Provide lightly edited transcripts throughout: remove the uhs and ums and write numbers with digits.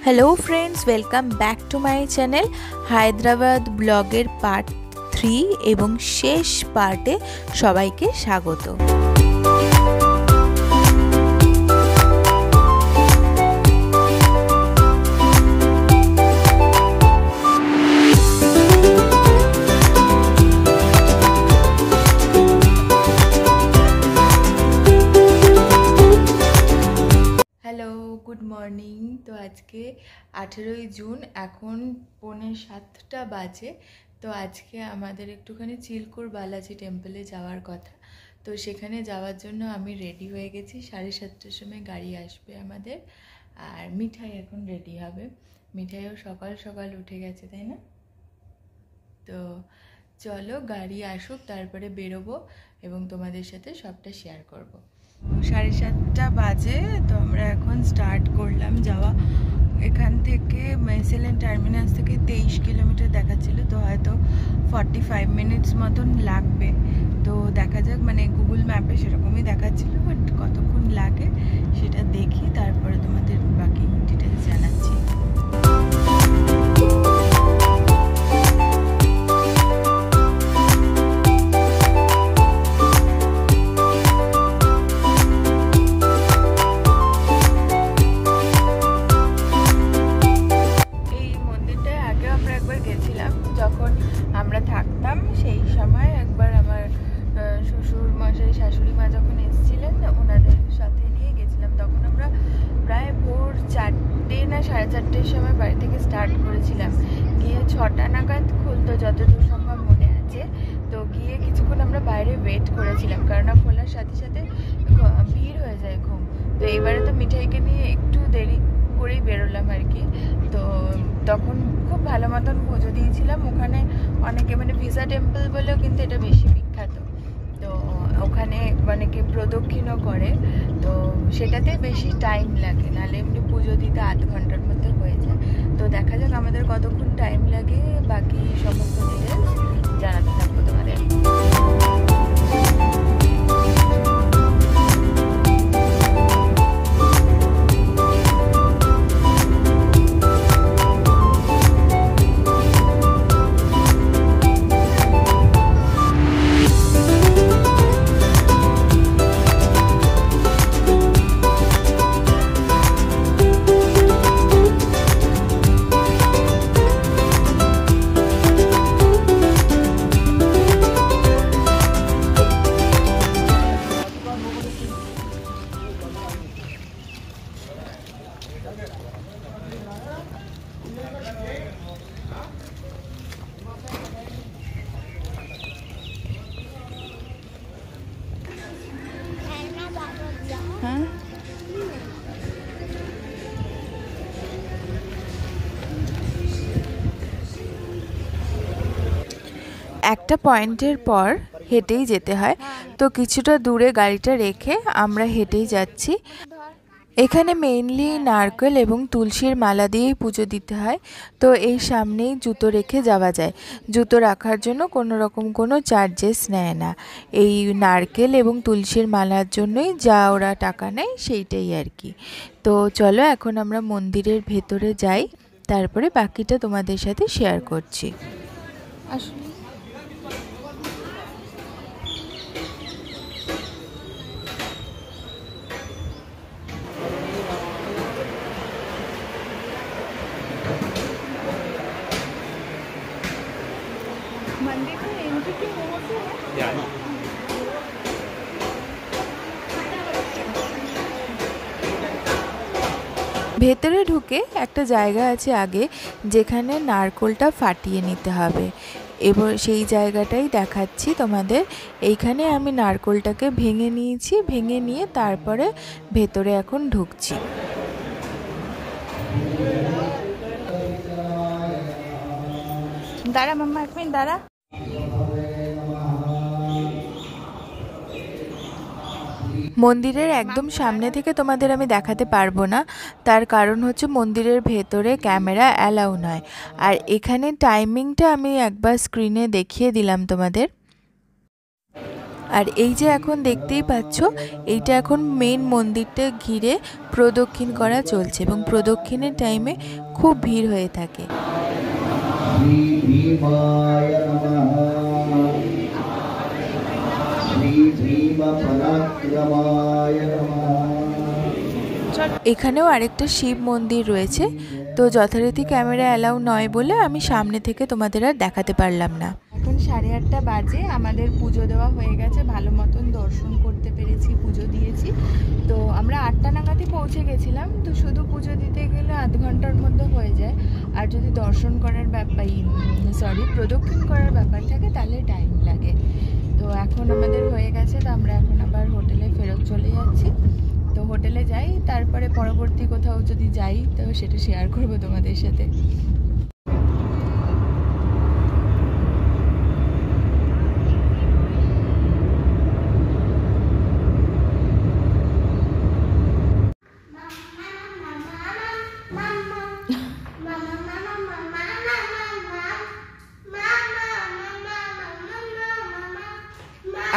Hello friends, welcome back to my channel Hyderabad ब्लॉगेर part 3 एवं शेष पार्टे सबाइके स्वागत। Good morning. तो आज के 18 जून एखन 6:45 बाजे। तो आज के आमादेर एकटूखानी चिलकुर बालाजी टेम्पले जावार कथा। तो सेखाने जावार जोन्नो आमी रेडी हये गेছি। 7:30টার समय गाड़ी आसबे आमादेर और मिठाई एखन रेडी हबे। मिठाइও सकाल सकाल उठे गेছে, ताई ना? तो चलो गाड़ी आसुक तारपरे बेरोबो एबं तोमादेर साथे सबटा शेयर करब। 7:30 बाजे। तो আমরা এখন স্টার্ট করলাম যাওয়া। এখান থেকে মেসেলেন টার্মিনাস থেকে 23 কিলোমিটার দেখাচ্ছিল, তো হয়তো 45 মিনিটস মতন লাগবে। তো দেখা যাক, মানে গুগল ম্যাপে সেরকমই দেখাচ্ছিল, বাট কতক্ষণ লাগে সেটা দেখি, তারপরে তোমাদের বাকি ডিটেলস জানাচ্ছি। যখন আমরা থাকতাম সেই সময় একবার আমার শ্বশুর মশাই শাশুড়ি মা যখন এসেছিলেন ওনাদের সাথে নিয়ে গেছিলাম। তখন আমরা প্রায় ভোর 4টে না 4:30টার সময় বাড়ি থেকে স্টার্ট করেছিলাম। গিয়ে 6টা নাগাদ খুলতো যতদূর সম্ভব মনে আছে। তো গিয়ে কিছুক্ষণ আমরা বাইরে ওয়েট করেছিলাম, কারণ খোলার সাথে সাথে ভিড় হয়ে যায় ঘুম। তো এইবারে তো মিঠাইকে নিয়ে একটু দেরি করেই বেরোলাম আর কি। তো তখন খুব ভালো মতন পুজো দিয়েছিলাম। ওখানে অনেকে মানে ভিসা টেম্পল বলেও কিন্তু এটা বেশি বিখ্যাত। তো ওখানে অনেকে প্রদক্ষিণও করে, তো সেটাতে বেশি টাইম লাগে, নাহলে এমনি পুজো দিতে আধ ঘন্টার মধ্যে হয়ে যায়। তো দেখা যাক আমাদের কতক্ষণ টাইম লাগে, বাকি সমস্ত ডিটেলস জানাতে থাকবো তোমাদের। একটা পয়েন্টের পর হেঁটেই যেতে হয়। তো কিছুটা দূরে গাড়িটা রেখে আমরা হেঁটেই যাচ্ছি। এখানে মেইনলি নারকেল এবং তুলসীর মালা দিয়েই পুজো দিতে হয়। তো এই সামনেই জুতো রেখে যাওয়া যায়। জুতো রাখার জন্য কোনো রকম কোনো চার্জেস নেয় না। এই নারকেল এবং তুলসীর মালার জন্যই যা ওরা টাকা নেয় সেইটাই আর কি। তো চলো এখন আমরা মন্দিরের ভেতরে যাই, তারপরে বাকিটা তোমাদের সাথে শেয়ার করছি। আসলে मंदिर में एंट्री के वहाँ से है। ভেতরে ঢুকে একটা জায়গা আছে আগে, যেখানে নারকেলটা ফাটিয়ে নিতে হবে। এবার সেই জায়গাটাই দেখাচ্ছি তোমাদের। এইখানে আমি নারকেলটাকে ভেঙে নিয়েছি, ভেঙে নিয়ে তারপরে ভেতরে এখন ঢুকছি। দাঁড়া মাম্মা, এক মিনিট দাঁড়া। মন্দিরের একদম সামনে থেকে তোমাদের আমি দেখাতে পারবো না, তার কারণ হচ্ছে মন্দিরের ভেতরে ক্যামেরা অ্যালাউ নয়। আর এখানে টাইমিংটা আমি একবার স্ক্রিনে দেখিয়ে দিলাম তোমাদের। আর এই যে এখন দেখতেই পাচ্ছ, এইটা এখন মেন মন্দিরটা ঘিরে প্রদক্ষিণ করা চলছে এবং প্রদক্ষিণের টাইমে খুব ভিড় হয়ে থাকে। এখানেও আরেকটা শিব মন্দির রয়েছে, তো যথারীতি ক্যামেরা অ্যালাউ নয় বলে আমি সামনে থেকে তোমাদের আর দেখাতে পারলাম না। এখন 8:30 বাজে, আমাদের পুজো দেওয়া হয়ে গেছে, ভালো মতন দর্শন করতে পেরেছি, পুজো দিয়েছি। তো আমরা 8টা নাগাদই পৌঁছে গেছিলাম, তো শুধু পুজো দিতে গেলে আধ ঘন্টার মধ্যে হয়ে যায়, আর যদি দর্শন করার ব্যাপার প্রদক্ষিণ করার ব্যাপার থাকে তাহলে টাইম লাগে। তো এখন আমাদের হয়ে গেছে, তো আমরা এখন আবার হোটেলে ফেরত চলে যাচ্ছি। তো হোটেলে যাই, তারপরে পরবর্তী কোথাও যদি যাই তো সেটা শেয়ার করব তোমাদের সাথে।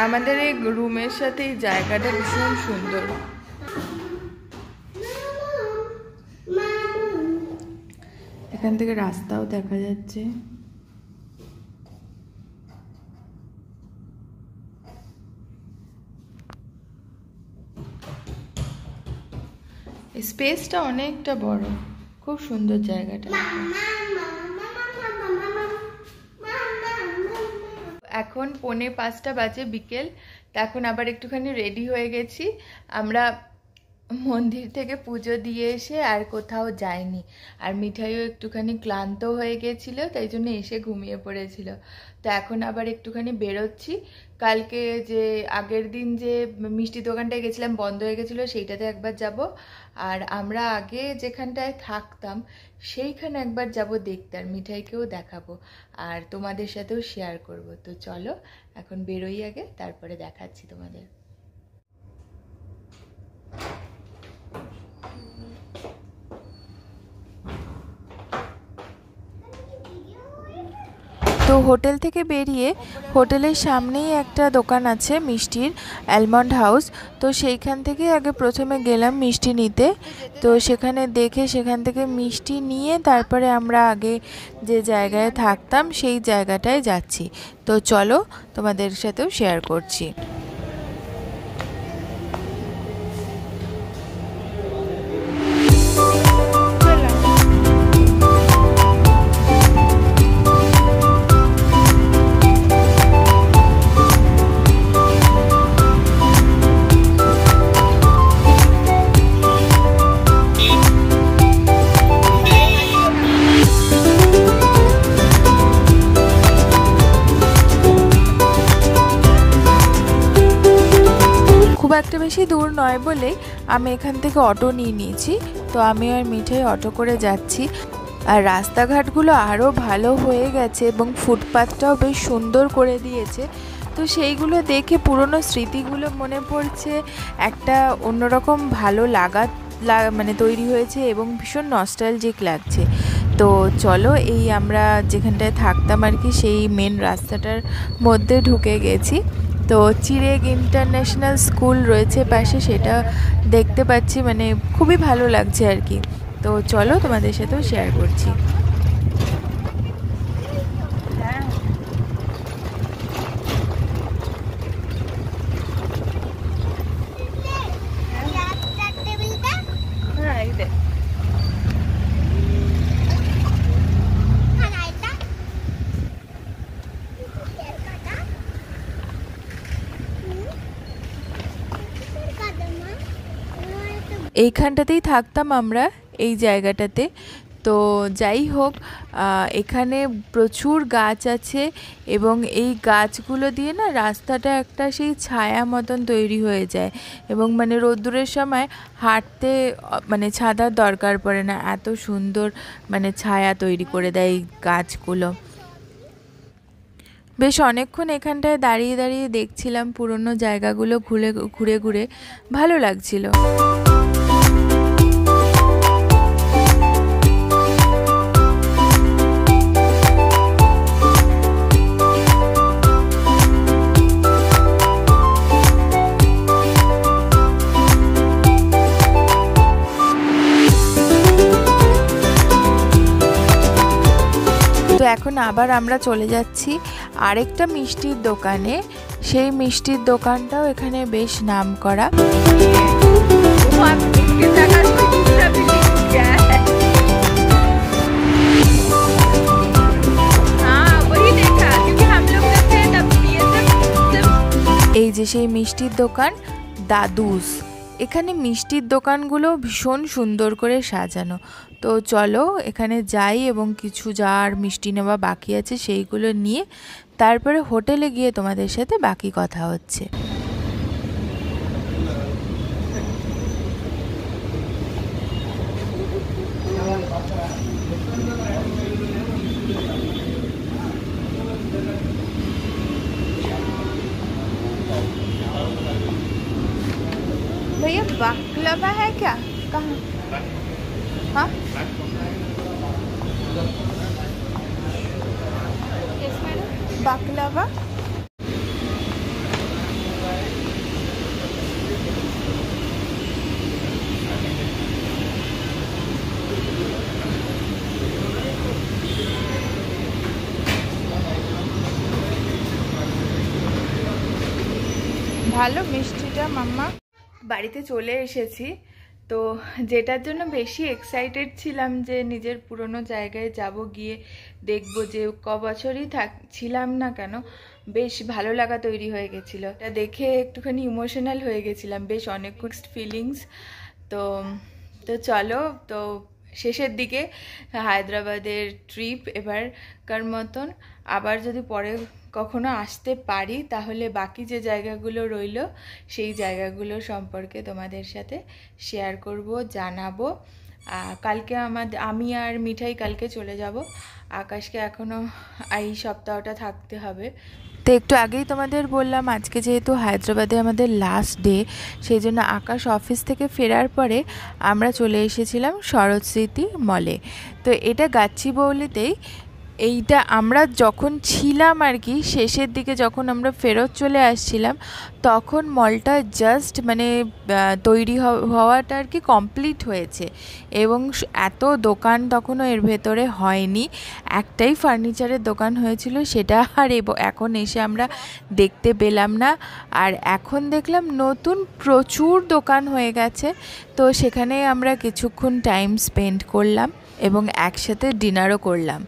আমাদের এই রুমের সাথে এই জায়গাটা ভীষণ সুন্দর। এখান থেকে রাস্তাও দেখা যাচ্ছে। স্পেসটা অনেকটা বড়, খুব সুন্দর জায়গাটা। এখন 4:45 বাজে বিকেল। এখন আবার একটুখানি রেডি হয়ে গেছি। আমরা মন্দির থেকে পুজো দিয়ে এসে আর কোথাও যাইনি, আর মিঠাইও একটুখানি ক্লান্ত হয়ে গেছিলো, তাই জন্য এসে ঘুমিয়ে পড়েছিল। তো এখন আবার একটুখানি বেরোচ্ছি। কালকে যে আগের দিন যে মিষ্টি দোকানটায় গেছিলাম বন্ধ হয়ে গেছিলো, সেইটাতে একবার যাব, আর আমরা আগে যেখানটায় থাকতাম সেইখানে একবার যাব দেখতে, আর মিঠাইকেও দেখাবো আর তোমাদের সাথেও শেয়ার করব। তো চলো এখন বেরোই আগে, তারপরে দেখাচ্ছি তোমাদের। তো হোটেল থেকে বেরিয়ে হোটেলের সামনেই একটা দোকান আছে মিষ্টির, অ্যালমন্ড হাউস। তো সেইখান থেকে আগে প্রথমে গেলাম মিষ্টি নিতে। তো সেখানে দেখে সেখান থেকে মিষ্টি নিয়ে তারপরে আমরা আগে যে জায়গায় থাকতাম সেই জায়গাটায় যাচ্ছি। তো চলো তোমাদের সাথেও শেয়ার করছি। খুব একটা বেশি দূর নয় বলে আমি এখান থেকে অটো নিয়ে নিয়েছি। তো আমি আর মিঠাই অটো করে যাচ্ছি। আর রাস্তাঘাটগুলো আরও ভালো হয়ে গেছে এবং ফুটপাথটাও বেশ সুন্দর করে দিয়েছে। তো সেইগুলো দেখে পুরনো স্মৃতিগুলো মনে পড়ছে, একটা অন্যরকম ভালো মানে তৈরি হয়েছে এবং ভীষণ নস্টালজিক লাগছে। তো চলো এই আমরা যেখানটায় থাকতাম আর কি সেই মেন রাস্তাটার মধ্যে ঢুকে গেছি। তো চিরেগ ইন্টারন্যাশনাল স্কুল রয়েছে পাশে, সেটা দেখতে পাচ্ছি, মানে খুবই ভালো লাগছে আর কি। তো চলো তোমাদের সাথেও শেয়ার করছি। এইখানটাতেই থাকতাম আমরা, এই জায়গাটাতে। তো যাই হোক, এখানে প্রচুর গাছ আছে এবং এই গাছগুলো দিয়ে না রাস্তাটা একটা সেই ছায়া মতন তৈরি হয়ে যায়, এবং মানে রোদ্দুরের সময় হাঁটতে মানে ছাতার দরকার পড়ে না, এত সুন্দর মানে ছায়া তৈরি করে দেয় এই গাছগুলো। বেশ অনেকক্ষণ এখানটায় দাঁড়িয়ে দাঁড়িয়ে দেখছিলাম পুরনো জায়গাগুলো, ঘুরে ঘুরে ভালো লাগছিল। তো এখন আবার আমরা চলে যাচ্ছি আরেকটা মিষ্টির দোকানে। সেই মিষ্টির দোকানটাও এখানে বেশ নামকরা। এই যে সেই মিষ্টির দোকান দাদুস। এখানে মিষ্টির দোকানগুলো ভীষণ সুন্দর করে সাজানো। তো চলো এখানে যাই এবং কিছু যার মিষ্টি নেওয়া বাকি আছে সেইগুলো নিয়ে তারপরে হোটেলে গিয়ে তোমাদের সাথে বাকি কথা হচ্ছে। भैया बाकलावा है क्या? कहाँ? हाँ बाकलावा। ভালো মিষ্টিটা মাম্মা। বাড়িতে চলে এসেছি। তো যেটার জন্য বেশি এক্সাইটেড ছিলাম যে নিজের পুরনো জায়গায় যাব, গিয়ে দেখব যে বছরই ছিলাম না কেন বেশ ভালো লাগা তৈরি হয়ে গেছিলো। এটা দেখে একটুখানি ইমোশনাল হয়ে গেছিলাম, বেশ অনেক মিক্সড ফিলিংস। তো তো চলো, তো শেষের দিকে হায়দ্রাবাদের ট্রিপ এবারকার মতন। আবার যদি পরে কখনো আসতে পারি তাহলে বাকি যে জায়গাগুলো রইল সেই জায়গাগুলো সম্পর্কে তোমাদের সাথে শেয়ার করব, জানাবো। কালকে আমি আর মিঠাই কালকে চলে যাব। আকাশকে এখনও এই সপ্তাহটা থাকতে হবে। তো একটু আগেই তোমাদের বললাম আজকে যেহেতু হায়দ্রাবাদে আমাদের লাস্ট ডে, সেই জন্য আকাশ অফিস থেকে ফেরার পরে আমরা চলে এসেছিলাম শরৎ স্মৃতি মলে। তো এটা গাচ্চিবৌলিতেই। এইটা আমরা যখন ছিলাম আর কি শেষের দিকে, যখন আমরা ফেরত চলে আসছিলাম তখন মলটা জাস্ট মানে তৈরি হওয়াটা আর কি কমপ্লিট হয়েছে, এবং এত দোকান তখনও এর ভেতরে হয়নি। একটাই ফার্নিচারের দোকান হয়েছিল, সেটা আর এখন এসে আমরা দেখতে পেলাম না। আর এখন দেখলাম নতুন প্রচুর দোকান হয়ে গেছে। তো সেখানে আমরা কিছুক্ষণ টাইম স্পেন্ড করলাম এবং একসাথে ডিনারও করলাম।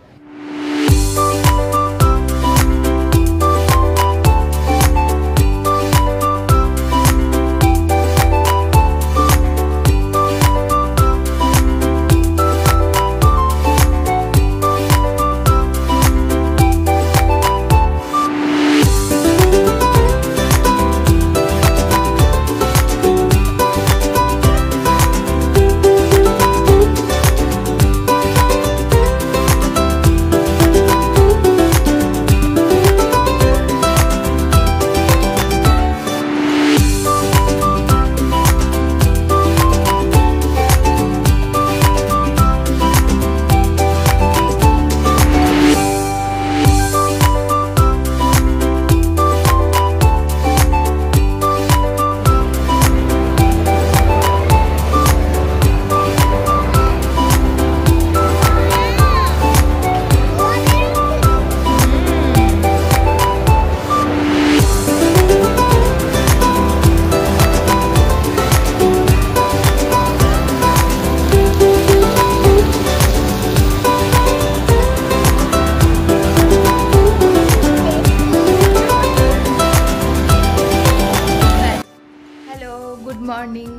মর্নিং।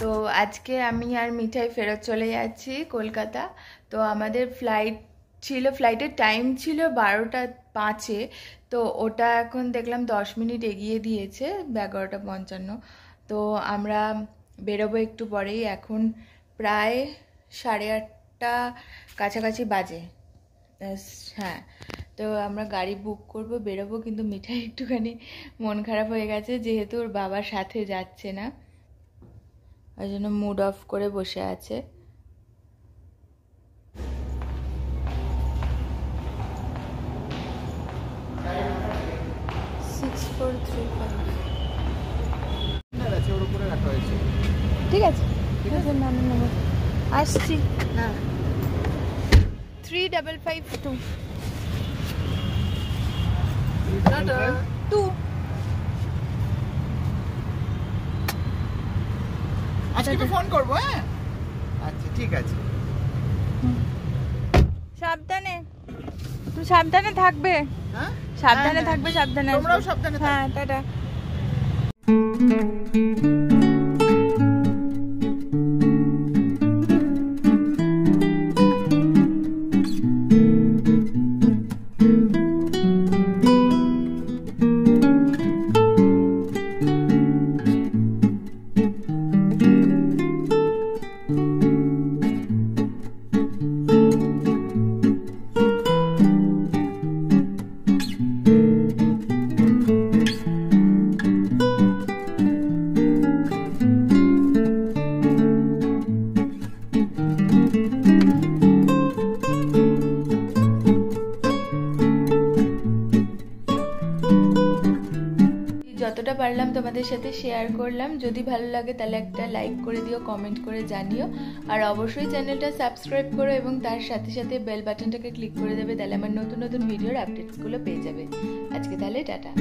তো আজকে আমি আর মিঠাই ফেরত চলে যাচ্ছি কলকাতা। তো আমাদের ফ্লাইটের টাইম ছিল 12:05। তো ওটা এখন দেখলাম 10 মিনিট এগিয়ে দিয়েছে, 11:55। তো আমরা বেরোবো একটু পরেই। এখন প্রায় 8:30 কাছাকাছি বাজে। হ্যাঁ, তো আমরা গাড়ি বুক করব, বেরোবো। কিন্তু মিঠাই একটুখানি মন খারাপ হয়ে গেছে যেহেতু ওর বাবার সাথে যাচ্ছে না, ওই জন্য মুড অফ করে বসে আছে। ঠিক আছে, আসছি। 3552 টু আজকে ফোন করবো। হ্যাঁ আচ্ছা ঠিক আছে। সাবধানে, তুমি সাবধানে থাকবে। হ্যাঁ সাবধানে থাকবে, সাবধানে আসবে। তোমরাও সাবধানে হ্যাঁ টাটা। যতটা পারলাম তোমাদের সাথে শেয়ার করলাম। যদি ভালো লাগে তাহলে একটা লাইক করে দিও, কমেন্ট করে জানিও, আর অবশ্যই চ্যানেলটা সাবস্ক্রাইব করো এবং তার সাথে সাথে বেল বাটনটাকে ক্লিক করে দেবে, তাহলে আমার নতুন নতুন ভিডিওর আপডেটসগুলো পেয়ে যাবে। আজকে তাহলে টাটা।